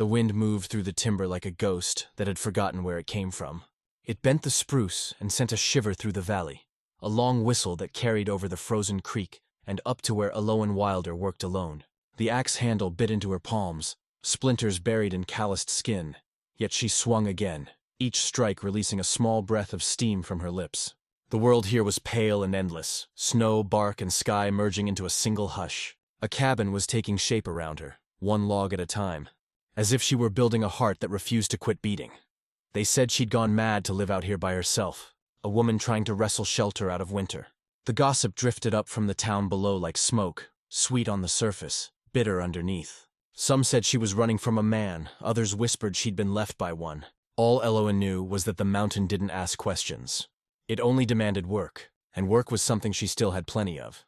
The wind moved through the timber like a ghost that had forgotten where it came from. It bent the spruce and sent a shiver through the valley, a long whistle that carried over the frozen creek and up to where Aloan Wilder worked alone. The axe handle bit into her palms, splinters buried in calloused skin, yet she swung again, each strike releasing a small breath of steam from her lips. The world here was pale and endless, snow, bark, and sky merging into a single hush. A cabin was taking shape around her, one log at a time, as if she were building a heart that refused to quit beating. They said she'd gone mad to live out here by herself, a woman trying to wrestle shelter out of winter. The gossip drifted up from the town below like smoke, sweet on the surface, bitter underneath. Some said she was running from a man, others whispered she'd been left by one. All Aloan knew was that the mountain didn't ask questions. It only demanded work, and work was something she still had plenty of.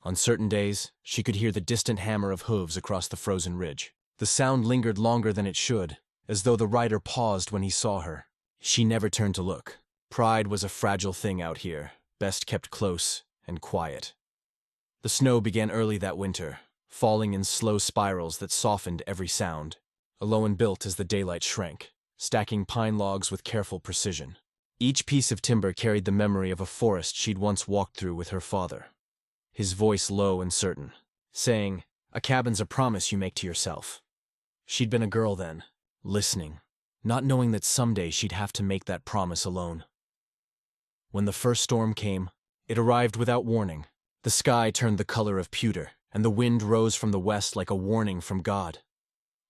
On certain days, she could hear the distant hammer of hooves across the frozen ridge. The sound lingered longer than it should, as though the rider paused when he saw her. She never turned to look. Pride was a fragile thing out here, best kept close and quiet. The snow began early that winter, falling in slow spirals that softened every sound. Aloan built as the daylight shrank, stacking pine logs with careful precision. Each piece of timber carried the memory of a forest she'd once walked through with her father. His voice low and certain, saying, "A cabin's a promise you make to yourself." She'd been a girl then, listening, not knowing that someday she'd have to make that promise alone. When the first storm came, it arrived without warning. The sky turned the color of pewter, and the wind rose from the west like a warning from God.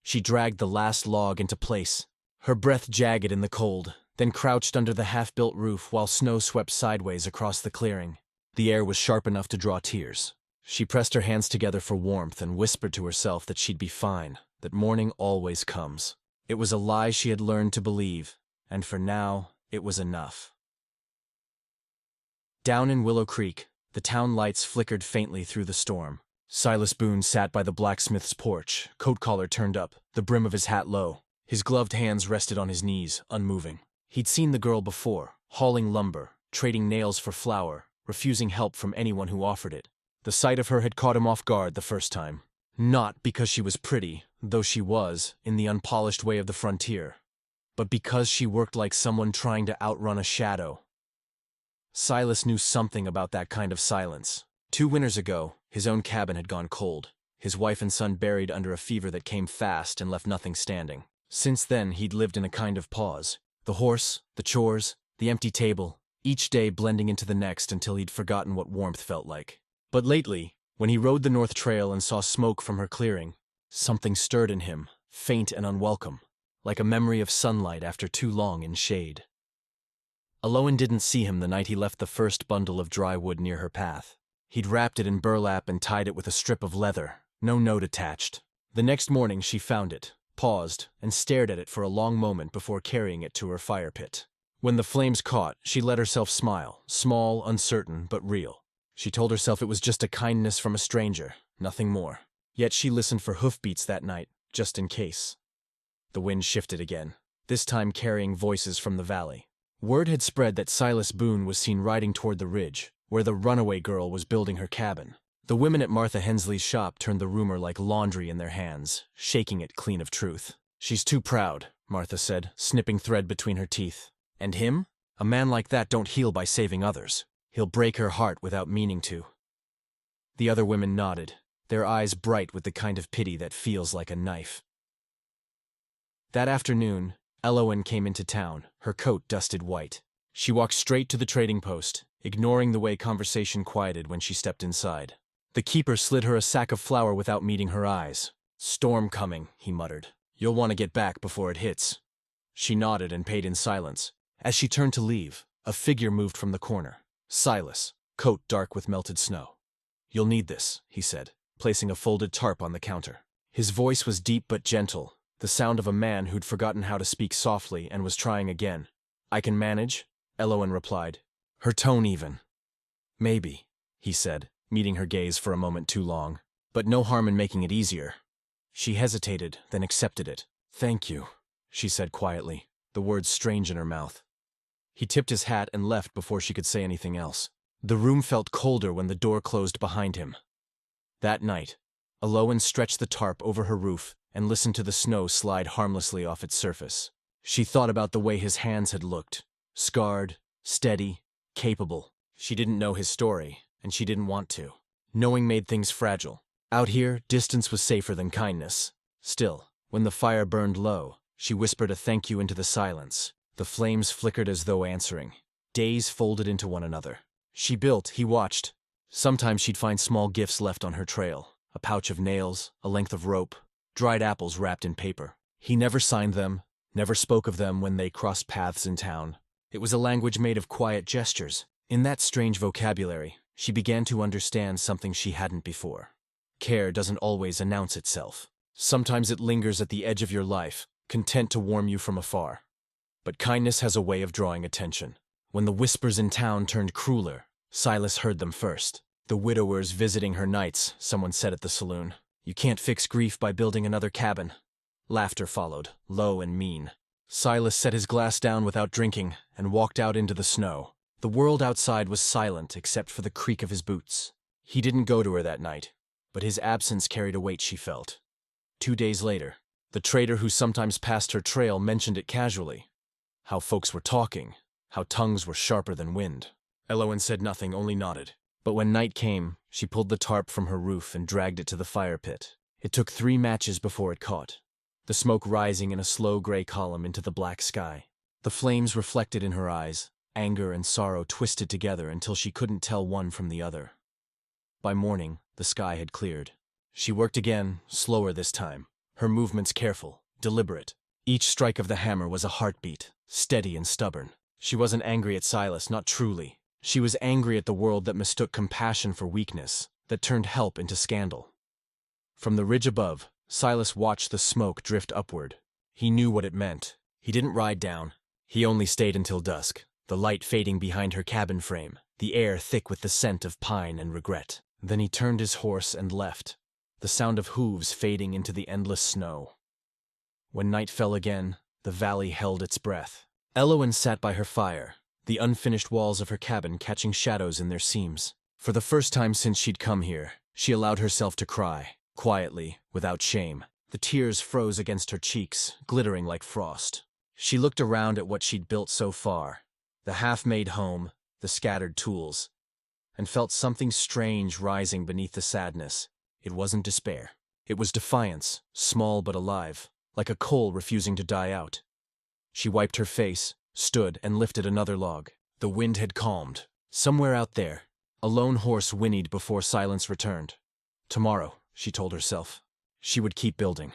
She dragged the last log into place, her breath jagged in the cold, then crouched under the half-built roof while snow swept sideways across the clearing. The air was sharp enough to draw tears. She pressed her hands together for warmth and whispered to herself that she'd be fine, that morning always comes. It was a lie she had learned to believe, and for now, it was enough. Down in Willow Creek, the town lights flickered faintly through the storm. Silas Boone sat by the blacksmith's porch, coat collar turned up, the brim of his hat low. His gloved hands rested on his knees, unmoving. He'd seen the girl before, hauling lumber, trading nails for flour, refusing help from anyone who offered it. The sight of her had caught him off guard the first time. Not because she was pretty, though she was, in the unpolished way of the frontier, but because she worked like someone trying to outrun a shadow. Silas knew something about that kind of silence. 2 winters ago, his own cabin had gone cold, his wife and son buried under a fever that came fast and left nothing standing. Since then, he'd lived in a kind of pause. The horse, the chores, the empty table, each day blending into the next until he'd forgotten what warmth felt like. But lately, when he rode the North Trail and saw smoke from her clearing, something stirred in him, faint and unwelcome, like a memory of sunlight after too long in shade. Aloan didn't see him the night he left the first bundle of dry wood near her path. He'd wrapped it in burlap and tied it with a strip of leather, no note attached. The next morning she found it, paused, and stared at it for a long moment before carrying it to her fire pit. When the flames caught, she let herself smile, small, uncertain, but real. She told herself it was just a kindness from a stranger, nothing more. Yet she listened for hoofbeats that night, just in case. The wind shifted again, this time carrying voices from the valley. Word had spread that Silas Boone was seen riding toward the ridge, where the runaway girl was building her cabin. The women at Martha Hensley's shop turned the rumor like laundry in their hands, shaking it clean of truth. "She's too proud," Martha said, snipping thread between her teeth. "And him? A man like that don't heal by saving others. He'll break her heart without meaning to." The other women nodded, their eyes bright with the kind of pity that feels like a knife. That afternoon, Aloan came into town, her coat dusted white. She walked straight to the trading post, ignoring the way conversation quieted when she stepped inside. The keeper slid her a sack of flour without meeting her eyes. "Storm coming," he muttered. "You'll want to get back before it hits." She nodded and paid in silence. As she turned to leave, a figure moved from the corner. Silas, coat dark with melted snow. "You'll need this," he said, placing a folded tarp on the counter. His voice was deep but gentle, the sound of a man who'd forgotten how to speak softly and was trying again. "I can manage," Aloan replied, her tone even. "Maybe," he said, meeting her gaze for a moment too long, "but no harm in making it easier." She hesitated, then accepted it. "Thank you," she said quietly, the words strange in her mouth. He tipped his hat and left before she could say anything else. The room felt colder when the door closed behind him. That night, Aloan stretched the tarp over her roof and listened to the snow slide harmlessly off its surface. She thought about the way his hands had looked. Scarred, steady, capable. She didn't know his story, and she didn't want to. Knowing made things fragile. Out here, distance was safer than kindness. Still, when the fire burned low, she whispered a thank you into the silence. The flames flickered as though answering. Days folded into one another. She built, he watched. Sometimes she'd find small gifts left on her trail. A pouch of nails, a length of rope, dried apples wrapped in paper. He never signed them, never spoke of them when they crossed paths in town. It was a language made of quiet gestures. In that strange vocabulary, she began to understand something she hadn't before. Care doesn't always announce itself. Sometimes it lingers at the edge of your life, content to warm you from afar. But kindness has a way of drawing attention. When the whispers in town turned crueler, Silas heard them first. The widowers visiting her nights, someone said at the saloon. You can't fix grief by building another cabin. Laughter followed, low and mean. Silas set his glass down without drinking and walked out into the snow. The world outside was silent except for the creak of his boots. He didn't go to her that night, but his absence carried a weight she felt. 2 days later, the trader who sometimes passed her trail mentioned it casually. How folks were talking, how tongues were sharper than wind. Elowen said nothing, only nodded. But when night came, she pulled the tarp from her roof and dragged it to the fire pit. It took 3 matches before it caught, the smoke rising in a slow gray column into the black sky. The flames reflected in her eyes, anger and sorrow twisted together until she couldn't tell one from the other. By morning, the sky had cleared. She worked again, slower this time, her movements careful, deliberate. Each strike of the hammer was a heartbeat, steady and stubborn. She wasn't angry at Silas, not truly. She was angry at the world that mistook compassion for weakness, that turned help into scandal. From the ridge above, Silas watched the smoke drift upward. He knew what it meant. He didn't ride down. He only stayed until dusk, the light fading behind her cabin frame, the air thick with the scent of pine and regret. Then he turned his horse and left, the sound of hooves fading into the endless snow. When night fell again, the valley held its breath. Elowen sat by her fire, the unfinished walls of her cabin catching shadows in their seams. For the first time since she'd come here, she allowed herself to cry, quietly, without shame. The tears froze against her cheeks, glittering like frost. She looked around at what she'd built so far, the half-made home, the scattered tools, and felt something strange rising beneath the sadness. It wasn't despair. It was defiance, small but alive, like a coal refusing to die out. She wiped her face, stood, and lifted another log. The wind had calmed. Somewhere out there, a lone horse whinnied before silence returned. Tomorrow, she told herself, she would keep building.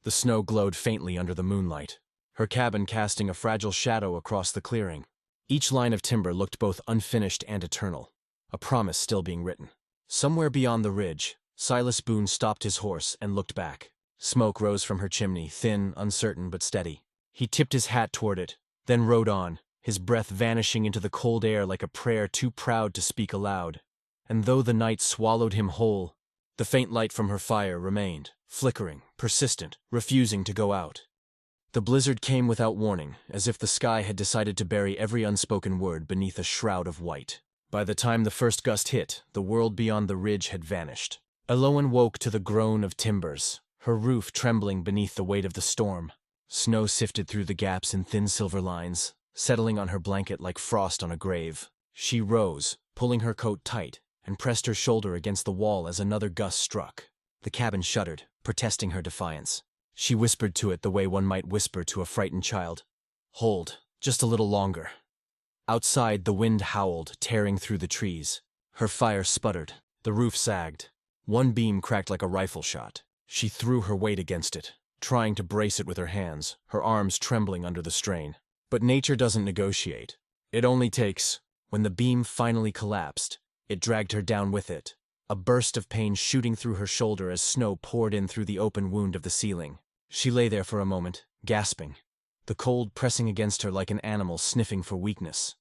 The snow glowed faintly under the moonlight, her cabin casting a fragile shadow across the clearing. Each line of timber looked both unfinished and eternal, a promise still being written. Somewhere beyond the ridge, Silas Boone stopped his horse and looked back. Smoke rose from her chimney, thin, uncertain, but steady. He tipped his hat toward it, then rode on, his breath vanishing into the cold air like a prayer too proud to speak aloud. And though the night swallowed him whole, the faint light from her fire remained, flickering, persistent, refusing to go out. The blizzard came without warning, as if the sky had decided to bury every unspoken word beneath a shroud of white. By the time the first gust hit, the world beyond the ridge had vanished. Elowen woke to the groan of timbers, her roof trembling beneath the weight of the storm. Snow sifted through the gaps in thin silver lines, settling on her blanket like frost on a grave. She rose, pulling her coat tight, and pressed her shoulder against the wall as another gust struck. The cabin shuddered, protesting her defiance. She whispered to it the way one might whisper to a frightened child. Hold, just a little longer. Outside, the wind howled, tearing through the trees. Her fire sputtered. The roof sagged. One beam cracked like a rifle shot. She threw her weight against it, trying to brace it with her hands, her arms trembling under the strain. But nature doesn't negotiate. It only takes. When the beam finally collapsed, it dragged her down with it, a burst of pain shooting through her shoulder as snow poured in through the open wound of the ceiling. She lay there for a moment, gasping, the cold pressing against her like an animal sniffing for weakness.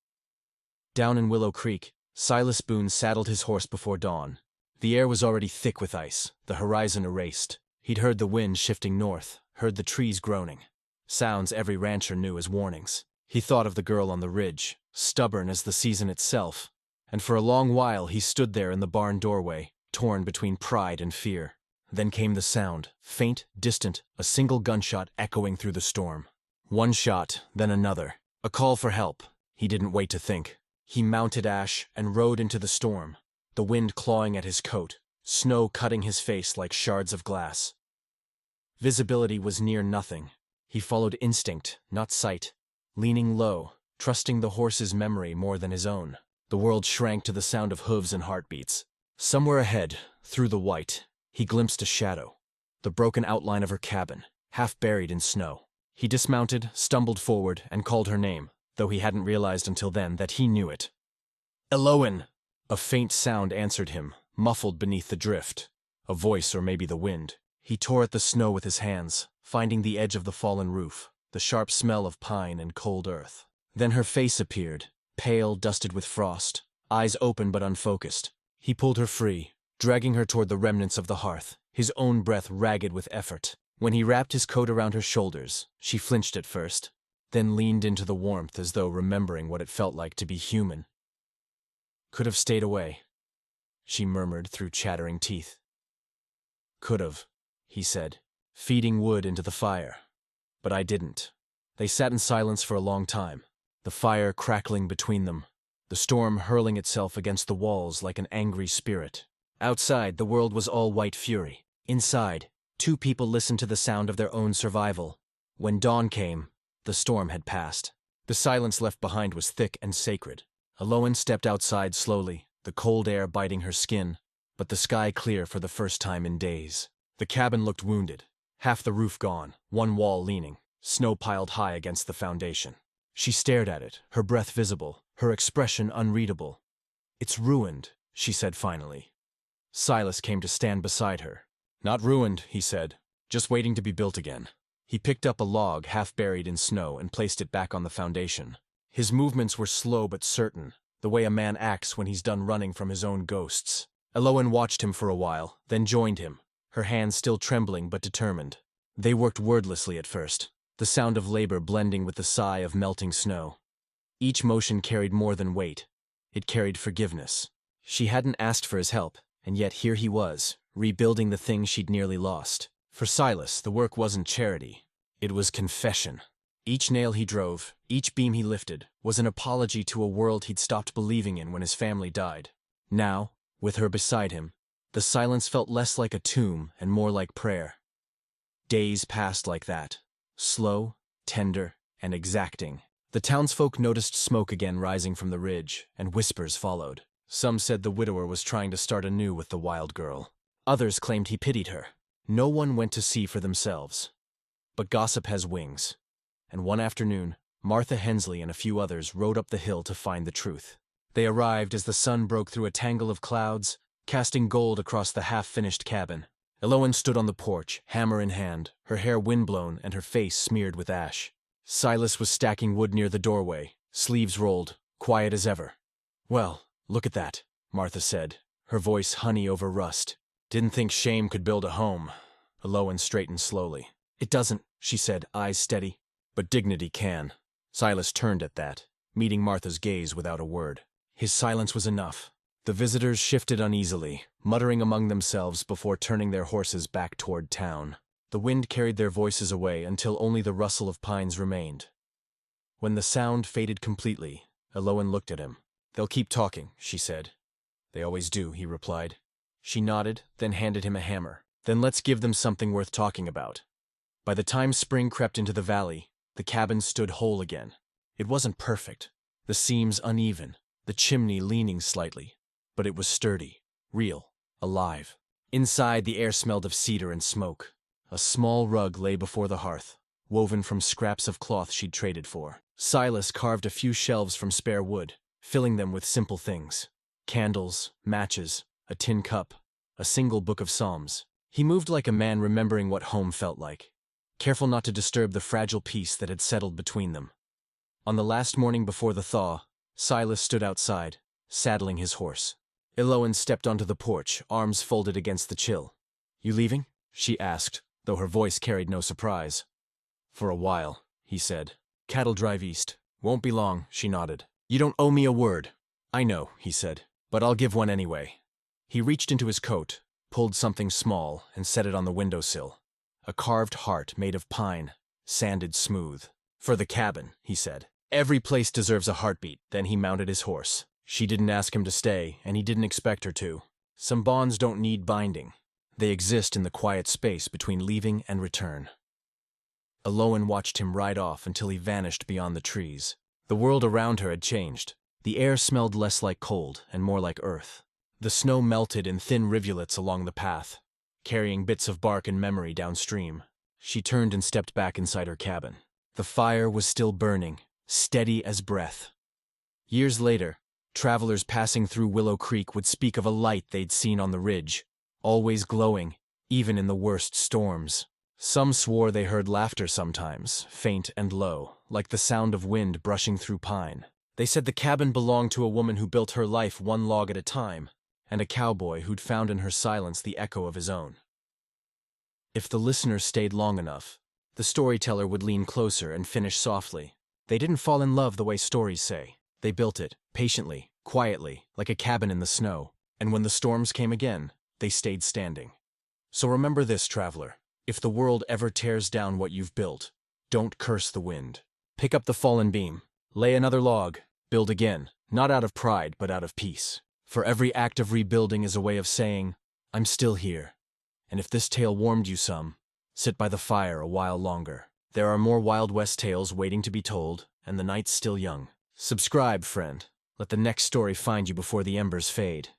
Down in Willow Creek, Silas Boone saddled his horse before dawn. The air was already thick with ice, the horizon erased. He'd heard the wind shifting north, heard the trees groaning. Sounds every rancher knew as warnings. He thought of the girl on the ridge, stubborn as the season itself, and for a long while he stood there in the barn doorway, torn between pride and fear. Then came the sound, faint, distant, a single gunshot echoing through the storm. One shot, then another. A call for help. He didn't wait to think. He mounted Ash and rode into the storm, the wind clawing at his coat, snow cutting his face like shards of glass. Visibility was near nothing. He followed instinct, not sight, leaning low, trusting the horse's memory more than his own. The world shrank to the sound of hooves and heartbeats. Somewhere ahead, through the white, he glimpsed a shadow, the broken outline of her cabin, half buried in snow. He dismounted, stumbled forward, and called her name, though he hadn't realized until then that he knew it. "Elowen!" A faint sound answered him, muffled beneath the drift. A voice, or maybe the wind. He tore at the snow with his hands, finding the edge of the fallen roof, the sharp smell of pine and cold earth. Then her face appeared, pale, dusted with frost, eyes open but unfocused. He pulled her free, dragging her toward the remnants of the hearth, his own breath ragged with effort. When he wrapped his coat around her shoulders, she flinched at first, then leaned into the warmth as though remembering what it felt like to be human. "Could have stayed away," she murmured through chattering teeth. "Could have," he said, feeding wood into the fire. "But I didn't." They sat in silence for a long time, the fire crackling between them, the storm hurling itself against the walls like an angry spirit. Outside, the world was all white fury. Inside, two people listened to the sound of their own survival. When dawn came, the storm had passed. The silence left behind was thick and sacred. Elowen stepped outside slowly, the cold air biting her skin, but the sky clear for the first time in days. The cabin looked wounded, half the roof gone, one wall leaning, snow piled high against the foundation. She stared at it, her breath visible, her expression unreadable. "It's ruined," she said finally. Silas came to stand beside her. "Not ruined," he said, "just waiting to be built again." He picked up a log half buried in snow and placed it back on the foundation. His movements were slow but certain, the way a man acts when he's done running from his own ghosts. Elowen watched him for a while, then joined him, her hands still trembling but determined. They worked wordlessly at first, the sound of labor blending with the sigh of melting snow. Each motion carried more than weight. It carried forgiveness. She hadn't asked for his help, and yet here he was, rebuilding the things she'd nearly lost. For Silas, the work wasn't charity. It was confession. Each nail he drove, each beam he lifted, was an apology to a world he'd stopped believing in when his family died. Now, with her beside him, the silence felt less like a tomb and more like prayer. Days passed like that, slow, tender, and exacting. The townsfolk noticed smoke again rising from the ridge, and whispers followed. Some said the widower was trying to start anew with the wild girl. Others claimed he pitied her. No one went to see for themselves. But gossip has wings. And one afternoon, Martha Hensley and a few others rode up the hill to find the truth. They arrived as the sun broke through a tangle of clouds, casting gold across the half-finished cabin. Elowen stood on the porch, hammer in hand, her hair windblown and her face smeared with ash. Silas was stacking wood near the doorway, sleeves rolled, quiet as ever. "Well, look at that," Martha said, her voice honey over rust. "Didn't think shame could build a home." Elowen straightened slowly. "It doesn't," she said, eyes steady. "But dignity can." Silas turned at that, meeting Martha's gaze without a word. His silence was enough. The visitors shifted uneasily, muttering among themselves before turning their horses back toward town. The wind carried their voices away until only the rustle of pines remained. When the sound faded completely, Elowen looked at him. "They'll keep talking," she said. "They always do," he replied. She nodded, then handed him a hammer. "Then let's give them something worth talking about." By the time spring crept into the valley, the cabin stood whole again. It wasn't perfect, the seams uneven, the chimney leaning slightly, but it was sturdy, real, alive. Inside, the air smelled of cedar and smoke. A small rug lay before the hearth, woven from scraps of cloth she'd traded for. Silas carved a few shelves from spare wood, filling them with simple things. Candles, matches, a tin cup, a single book of psalms. He moved like a man remembering what home felt like, careful not to disturb the fragile peace that had settled between them. On the last morning before the thaw, Silas stood outside, saddling his horse. Elowen stepped onto the porch, arms folded against the chill. "You leaving?" she asked, though her voice carried no surprise. "For a while," he said. "Cattle drive east. Won't be long," she nodded. "You don't owe me a word." "I know," he said, "but I'll give one anyway." He reached into his coat, pulled something small, and set it on the windowsill. A carved heart made of pine, sanded smooth. "For the cabin," he said. "Every place deserves a heartbeat." Then he mounted his horse. She didn't ask him to stay, and he didn't expect her to. Some bonds don't need binding. They exist in the quiet space between leaving and return. Aloan watched him ride off until he vanished beyond the trees. The world around her had changed. The air smelled less like cold and more like earth. The snow melted in thin rivulets along the path, carrying bits of bark and memory downstream. She turned and stepped back inside her cabin. The fire was still burning, steady as breath. Years later, travelers passing through Willow Creek would speak of a light they'd seen on the ridge, always glowing, even in the worst storms. Some swore they heard laughter sometimes, faint and low, like the sound of wind brushing through pine. They said the cabin belonged to a woman who built her life one log at a time, and a cowboy who'd found in her silence the echo of his own. If the listener stayed long enough, the storyteller would lean closer and finish softly. They didn't fall in love the way stories say. They built it, patiently, quietly, like a cabin in the snow, and when the storms came again, they stayed standing. So remember this, traveler. If the world ever tears down what you've built, don't curse the wind. Pick up the fallen beam, lay another log, build again, not out of pride, but out of peace. For every act of rebuilding is a way of saying, I'm still here. And if this tale warmed you some, sit by the fire a while longer. There are more Wild West tales waiting to be told, and the night's still young. Subscribe, friend. Let the next story find you before the embers fade.